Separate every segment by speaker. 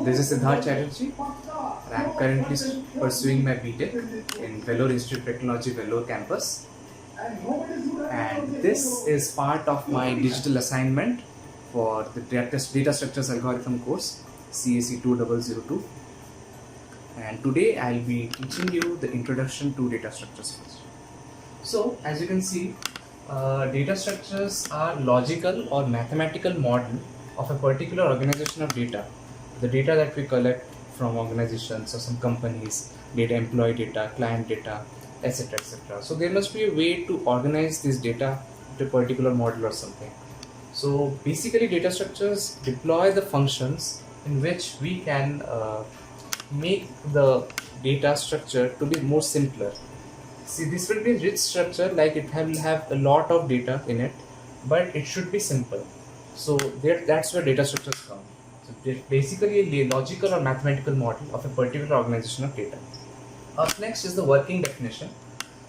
Speaker 1: This is Siddharth Chatterjee, and I am currently pursuing my BTech in Vellore Institute of Technology, Vellore campus. And this is part of my digital assignment for the Data Structures Algorithm course, CAC 2002. And today I'll be teaching you the introduction to data structures first. So, as you can see, data structures are logical or mathematical model of a particular organization of data. The data that we collect from organizations or some companies, data, employee data, client data, etc. etc. So there must be a way to organize this data to a particular model or something. So basically data structures deploy the functions in which we can make the data structure to be more simpler. See, this will be a rich structure, like it will have a lot of data in it, but it should be simple. So that's where data structures come. So they're basically a logical or mathematical model of a particular organization of data. Up next is the working definition.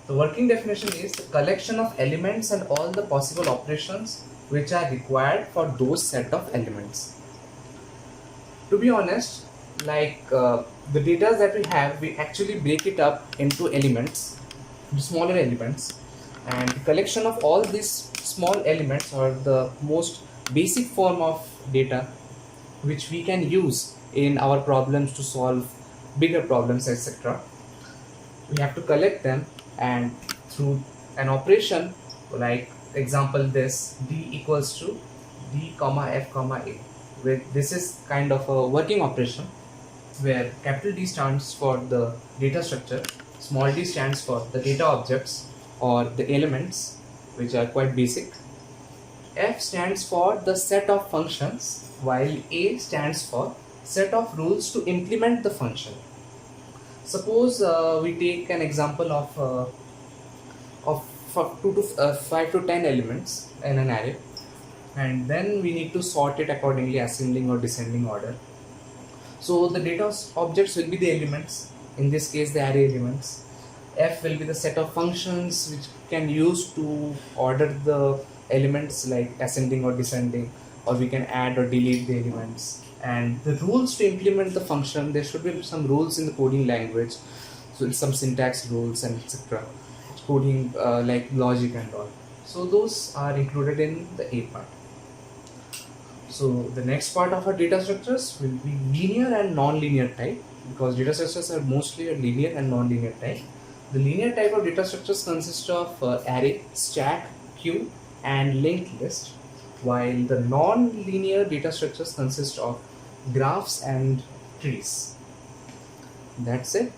Speaker 1: The working definition is the collection of elements and all the possible operations which are required for those set of elements. To be honest, like the data that we have, we actually break it up into elements, smaller elements, and the collection of all these small elements are the most basic form of data which we can use in our problems to solve bigger problems, etc. We have to collect them, and through an operation like example this d equals to d comma f comma a, where this is kind of a working operation where capital D stands for the data structure, small d stands for the data objects or the elements which are quite basic, f stands for the set of functions, while a stands for set of rules to implement the function. Suppose we take an example of 5 to 10 elements in an array, and then we need to sort it accordingly, ascending or descending order. So the data objects will be the elements, in this case the array elements. F will be the set of functions which can use to order the elements like ascending or descending, or we can add or delete the elements. And the rules to implement the function, there should be some rules in the coding language, so some syntax rules and etc. Coding like logic and all. So those are included in the A part. So the next part of our data structures will be linear and non-linear type, because data structures are mostly a linear and non-linear type. The linear type of data structures consist of array, stack, queue, and linked list, while the non-linear data structures consist of graphs and trees. That's it.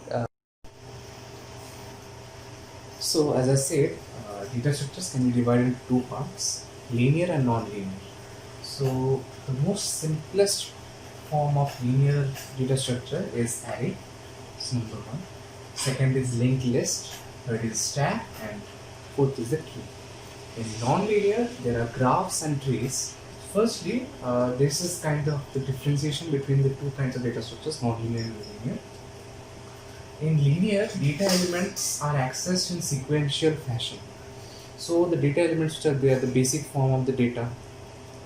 Speaker 1: So as I said, data structures can be divided into two parts, linear and non-linear. So the most simplest form of linear data structure is array, that's number one. Second is linked list, third is stack, and fourth is the tree. In non-linear, there are graphs and trees. Firstly, this is kind of the differentiation between the two kinds of data structures, non-linear and linear. In linear, data elements are accessed in sequential fashion. So the data elements which are there, the basic form of the data,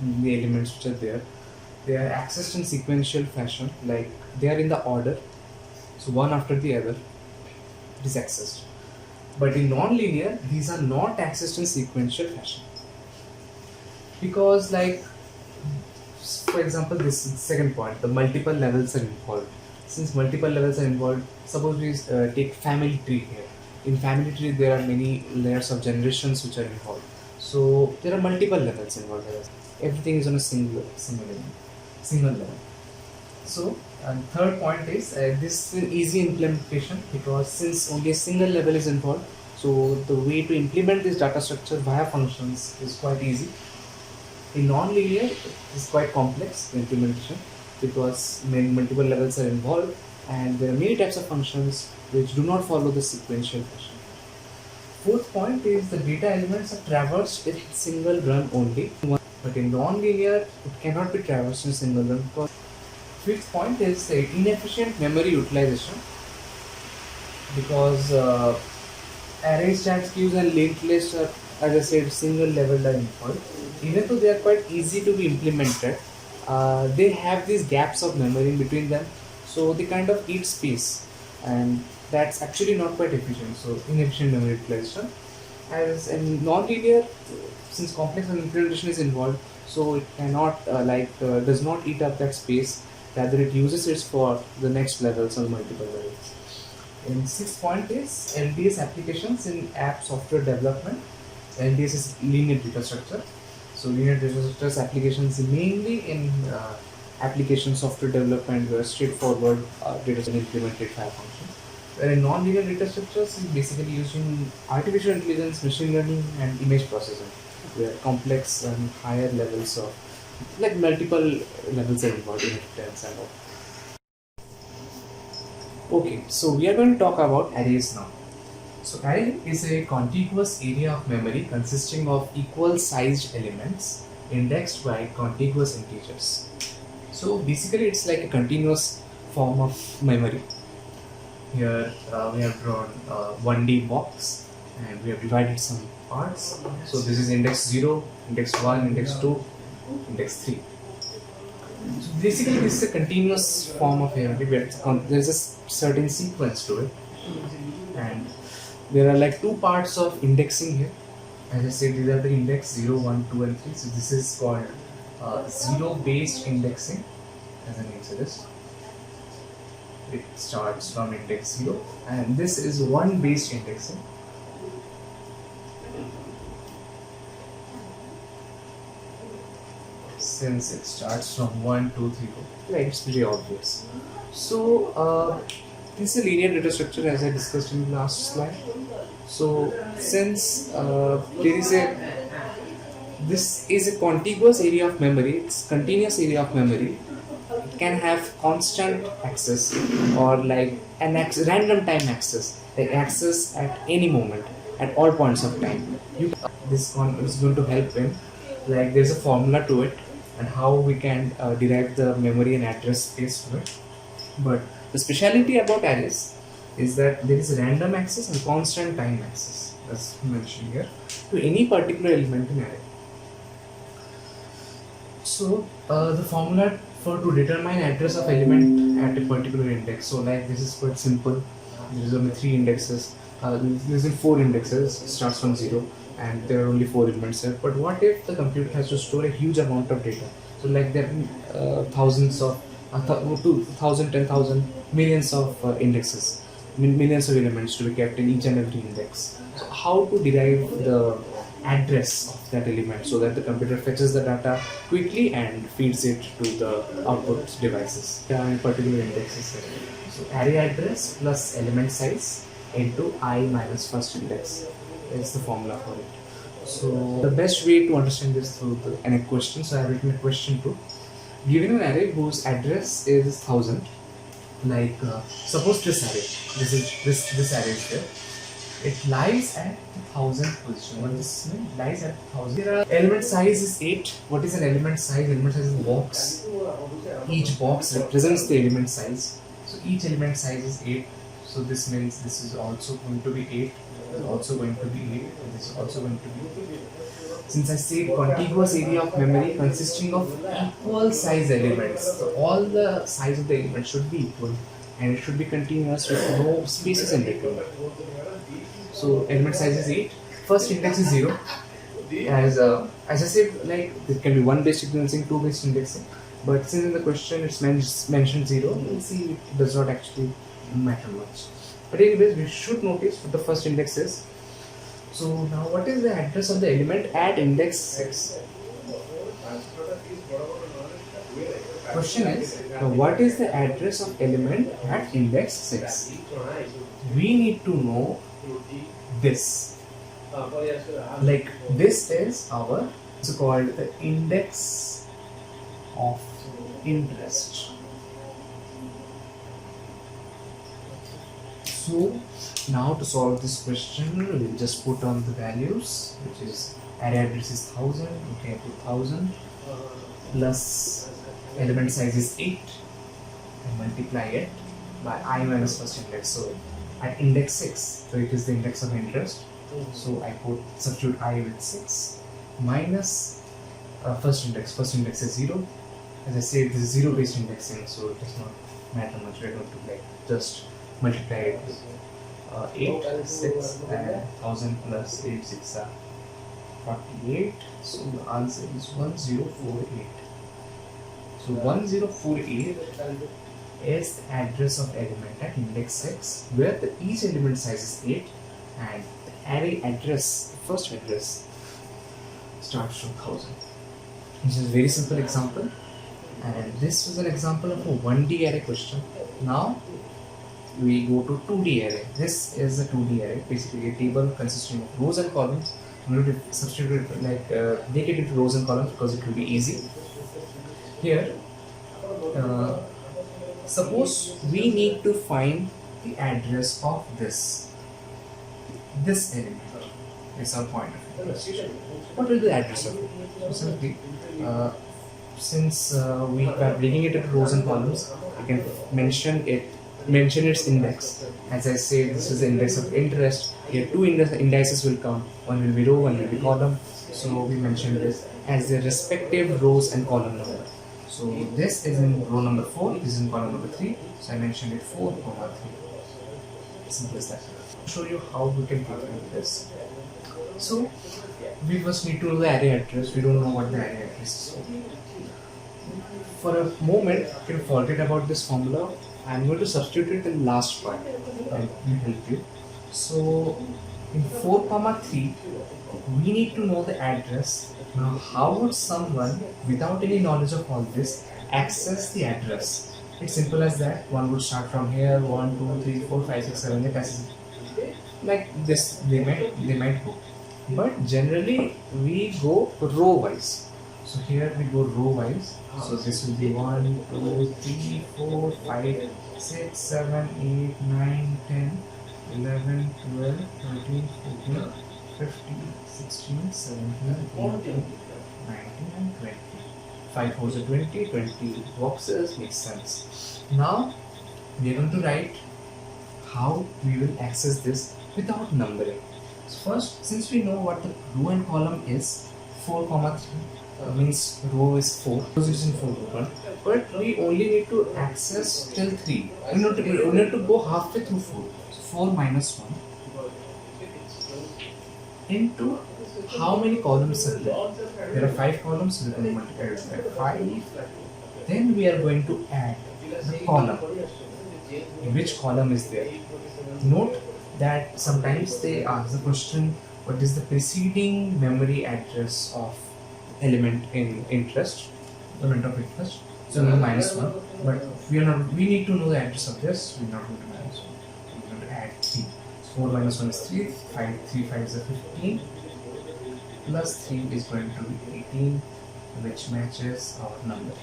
Speaker 1: the elements which are there, they are accessed in sequential fashion, like they are in the order, so one after the other it is accessed. But in non-linear, these are not accessed in sequential fashion, because like, for example, this second point, the multiple levels are involved. Since multiple levels are involved, suppose we take family tree here. In family tree, there are many layers of generations which are involved. So there are multiple levels involved. Everything is on a single level. So and third point is this is an easy implementation, because since only a single level is involved, so the way to implement this data structure via functions is quite easy. In non-linear, it is quite complex, the implementation, because multiple levels are involved and there are many types of functions which do not follow the sequential fashion. Fourth point is the data elements are traversed in single run only, but in non-linear it cannot be traversed in single run. Because fifth point is the inefficient memory utilization, because array, stacks, queues, and linked lists are, as I said, single level are involved. Even though they are quite easy to be implemented, they have these gaps of memory in between them, so they kind of eat space, and that's actually not quite efficient. So inefficient memory utilization. As in non-linear, since complex implementation is involved, so it cannot does not eat up that space. Rather, it uses it for the next levels or multiple levels. And sixth point is LDS applications in app software development. LDS is linear data structure. So linear data structures applications mainly in application software development where straightforward data is implemented via function. Where in non-linear data structures is basically using artificial intelligence, machine learning, and image processing, where complex and higher levels of like multiple levels are involved in inference and all. Okay, so we are going to talk about arrays now. So array is a contiguous area of memory consisting of equal sized elements indexed by contiguous integers. So basically it's like a continuous form of memory. Here we have drawn a 1D box and we have divided some parts. So this is index 0, index 1, index 2, index 3. So basically this is a continuous form of memory where there is a certain sequence to it, and there are like two parts of indexing here. As I said, these are the index 0, 1, 2 and 3. So this is called zero based indexing, as the name suggests. It starts from index 0, and this is 1 based indexing. Since it starts from 1, 2, 3, 4, like it's pretty obvious. So this is a linear data structure as I discussed in the last slide. So since this is a contiguous area of memory, it's continuous area of memory. It can have constant access or like an random time access, like access at any moment, at all points of time. This is going to help in, like there's a formula to it and how we can derive the memory and address space to it. But the speciality about arrays is that there is random access and constant time access, as mentioned here, to any particular element in array. So the formula to determine address of element at a particular index. So like this is quite simple. There is only 3 indexes. There is 4 indexes. It starts from 0, and there are only 4 elements here. But what if the computer has to store a huge amount of data? So like there are thousands of 2,000, 10,000, millions of indexes, millions of elements to be kept in each and every index. So how to derive the address of that element so that the computer fetches the data quickly and feeds it to the output devices. There are particular indexes. So array address plus element size into I minus first index is the formula for it. So the best way to understand this through an equation. So I have written a question too. Given an array whose address is 1000, like suppose this array, this array is there. It lies at the 1000th position. What does this mean? It lies at 1000. Element size is 8. What is an element size? Element size is a box. Each box represents the element size. So each element size is 8. So this means this is also going to be 8. This is also going to be 8. And this is also going to be 8. Since I said contiguous area of memory consisting of equal size elements, so all the size of the element should be equal and it should be continuous with no spaces in between. So element size is 8. First index is 0. As I said, like it can be 1 based indexing, 2 based indexing. But since in the question it's mentioned 0, we'll see it does not actually matter much. But anyways, we should notice what the first index is. So now what is the address of the element at index 6? Question is, now what is the address of element at index 6? We need to know this. Like this is our, it's called the index of interest. So now to solve this question, we'll just put on the values, which is array address is 1000, okay, 2000 plus element size is 8 and multiply it by I minus first index. So at index 6, so it is the index of interest. So I substitute I with 6 minus first index is 0 As I said, this is zero based indexing, so it does not matter much. We are going to like just multiply it with 8, 6 and 1000 plus 8, 6 are 48. So the answer is 1048. So 1048 is the address of element at index 6, where each element size is 8 and the array address, the first address, starts from 1000. This is a very simple example, and this was an example of a 1D array question. Now we go to 2D array. This is a 2D array, basically a table consisting of rows and columns. I'm going to substitute it, make it into rows and columns because it will be easy. Here, suppose we need to find the address of this element. It's our point of view. What will be the address of it? So simply, since we are breaking it into rows and columns, you can mention its index. As I say, this is the index of interest. Here two indices will come. One will be row, one will be column. So we mention this as the respective rows and column number. So this is in row number 4, this is in column number 3. So I mentioned it 4, 3. Simple as that. I'll show you how we can calculate this. So we first need to know the array address. We don't know what the array address is. For a moment, you can forget about this formula. I'm going to substitute it in the last part and it will help you. So in 4, 3, we need to know the address. Now, how would someone without any knowledge of all this access the address? It's simple as that. One would start from here, 1, 2, 3, 4, 5, 6, 7, 8, access it. Like this, they might go. But generally, we go row wise. So here we go row wise. So this will be 1, 2, 3, 4, 5, 6, 7, 8, 9, 10, 11, 12, 13, 14, 15, 16, 17, 18, 19 and 20. 5 4s are 20, 20 boxes, makes sense. Now we are going to write how we will access this without numbering. So first, since we know what the row and column is, 4, 3 means row is 4, position 4, 1, but we only need to access till 3. We need to go halfway through 4. So 4 minus 1 into how many columns are there? There are 5 columns, so we can multiply it by 5. Then we are going to add the column. Which column is there? Note that sometimes they ask the question, what is the preceding memory address of element in interest? Element of interest. So no minus 1. But we need to know the address of this. We are not going to minus 1. We are going to add 3. 4 minus 1 is 3, 5, 3 5s are 15, plus 3 is going to be 18, which matches our number.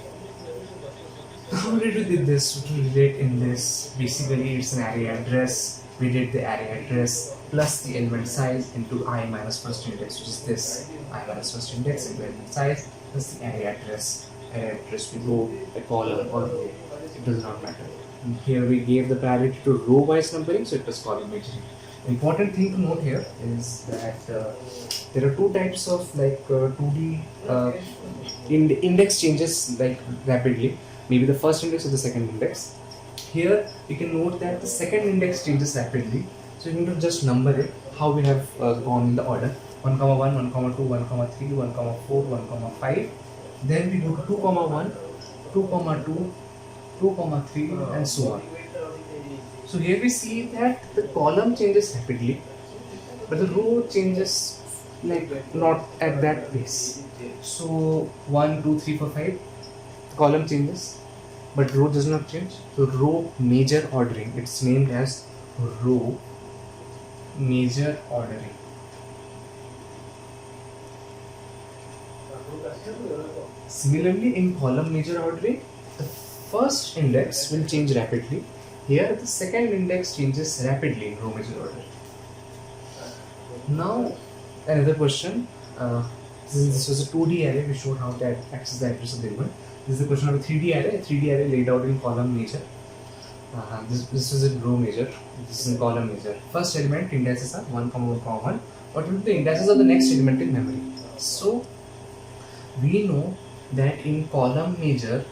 Speaker 1: How did we do this? To relate in this, basically it's an array address. We did the array address plus the element size into I minus first index, which is this, I minus first index into element size plus the array address. Array address we go a column or row, it does not matter. And here we gave the priority to row wise numbering, so it was column majority. Important thing to note here is that there are two types of 2D index changes rapidly. Maybe the first index or the second index. Here you can note that the second index changes rapidly. So you need to just number it how we have gone in the order. 1, 1, 1, 2, 1, 3, 1, 4, 1, 5. Then we go to 2, 1, 2, 2, 2, 3 and so on. So here we see that the column changes rapidly, but the row changes not at that pace. So 1, 2, 3, 4, 5, the column changes, but row does not change. So row major ordering, it's named as row major ordering. Similarly, in column major ordering, the first index will change rapidly. Here the second index changes rapidly in row major order. Now another question, since this was a 2D array, we showed how to access the address of the element. This is the question of a 3D array. A 3D array laid out in column major. This is in row major, this is in column major. First element indices are 1, 1, 1. What will be the indices of the next element in memory? So we know that in column major,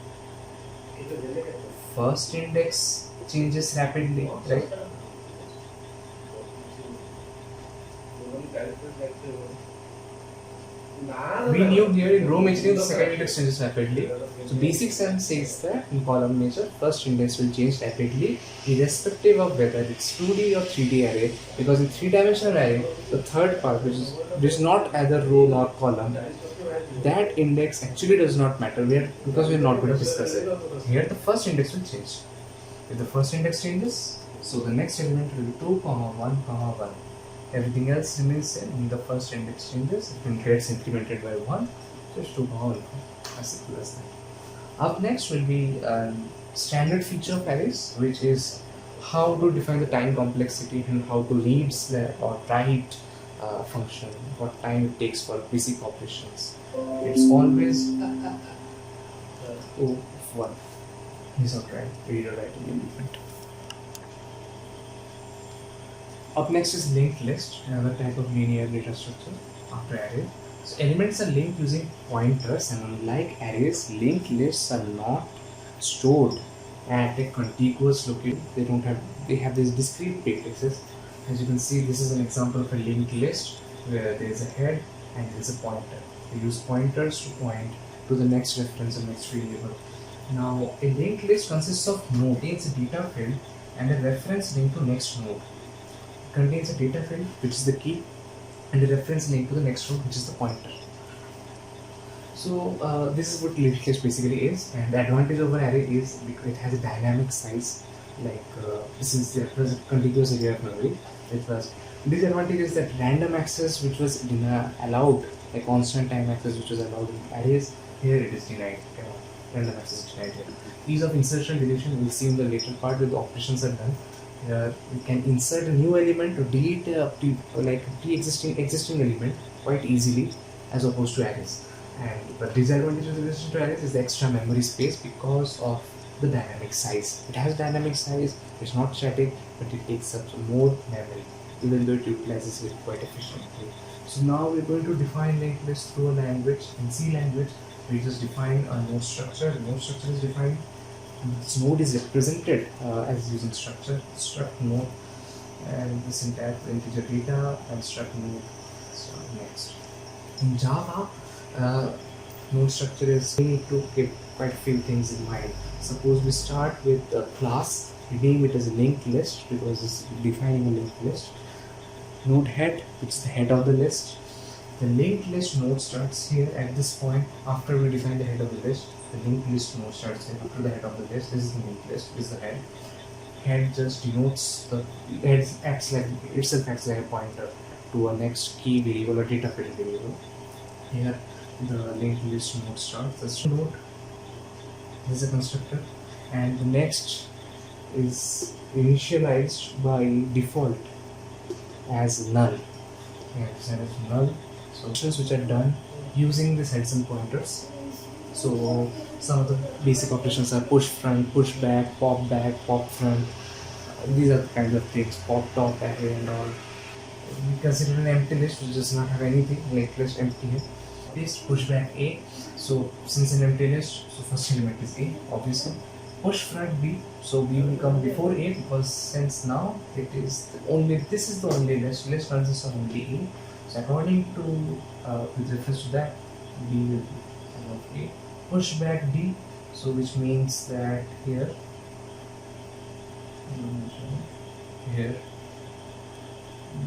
Speaker 1: first index changes rapidly, right? We knew here in row major the second index changes rapidly. So basic sense says that in column major, first index will change rapidly irrespective of whether it's 2D or 3D array, because in 3-dimensional array, the third part, which is not either row nor column, that index actually does not matter because we are not going to discuss it. Here the first index will change. If the first index changes, so the next element will be 2, 1, 1. Everything else remains same. When the first index changes, it gets incremented by 1, just 2, 1. As simple as that. Up next will be standard feature of arrays, which is how to define the time complexity and how to read or write function, what time it takes for basic operations. It's always of 1. Is not right. Read or write element. Up next is linked list, another type of linear data structure after array. So elements are linked using pointers, and unlike arrays, linked lists are not stored at a contiguous location. They have these discrete vertices. As you can see, this is an example of a linked list where there is a head and there is a pointer. We use pointers to point to the next reference or next variable. Now, a linked list consists of node, contains a data field and a reference linked to next node. It contains a data field, which is the key, and a reference linked to the next node, which is the pointer. So this is what linked list basically is, and the advantage of an array is because it has a dynamic size. Like this is the contiguous area of memory. Disadvantage is that random access, which was allowed, like constant time access, which was allowed in arrays, here it is denied. Random access is denied here. Ease of insertion deletion, we'll see in the later part where the operations are done. We can insert a new element or delete a pre-existing element quite easily as opposed to arrays. And the disadvantage of relation to arrays is the extra memory space because of the dynamic size. It has dynamic size, it's not static, but it takes up more memory, even though it utilizes it quite efficiently. So now we're going to define linked list through a language. In C language, we just define a node structure. The node structure is defined. This node is represented as using structure, struct node, and the syntax integer data and struct node. So next, in Java, node structure is we need to keep quite a few things in mind. Suppose we start with a class, we name it as a linked list because it's defining a linked list. Node head, which is the head of the list. The linked list node starts here at this point. After we define the head of the list, the linked list node starts here after the head of the list. This is the linked list, this is the head. Head just denotes the head acts like a pointer to a next key variable or data field variable. Here the linked list node starts. This node is a constructor, and the next is initialized by default as null. It's null. So operations which are done using these heads and pointers. So some of the basic operations are push front, push back, pop front. These are the kinds of things, pop top, array and all. We consider an empty list which does not have anything, linked list empty here. This push back A. So since an empty list, so first element is A, obviously. Push front B, so B will come before A because since now it is this is the only list consists of only A. So according to with reference to that, B will be A. Push back D, so which means that here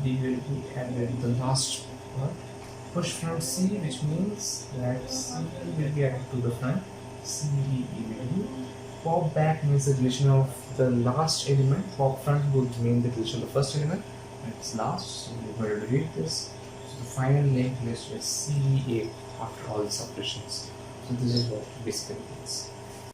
Speaker 1: D will be added the last part. Push front C, which means that C will be added to the front. C D E will be. Pop back means the deletion of the last element. Pop front would mean the deletion of the first element. And it's last, so we're going to delete this. So the final linked list is CEA after all these operations. So this is what basically means.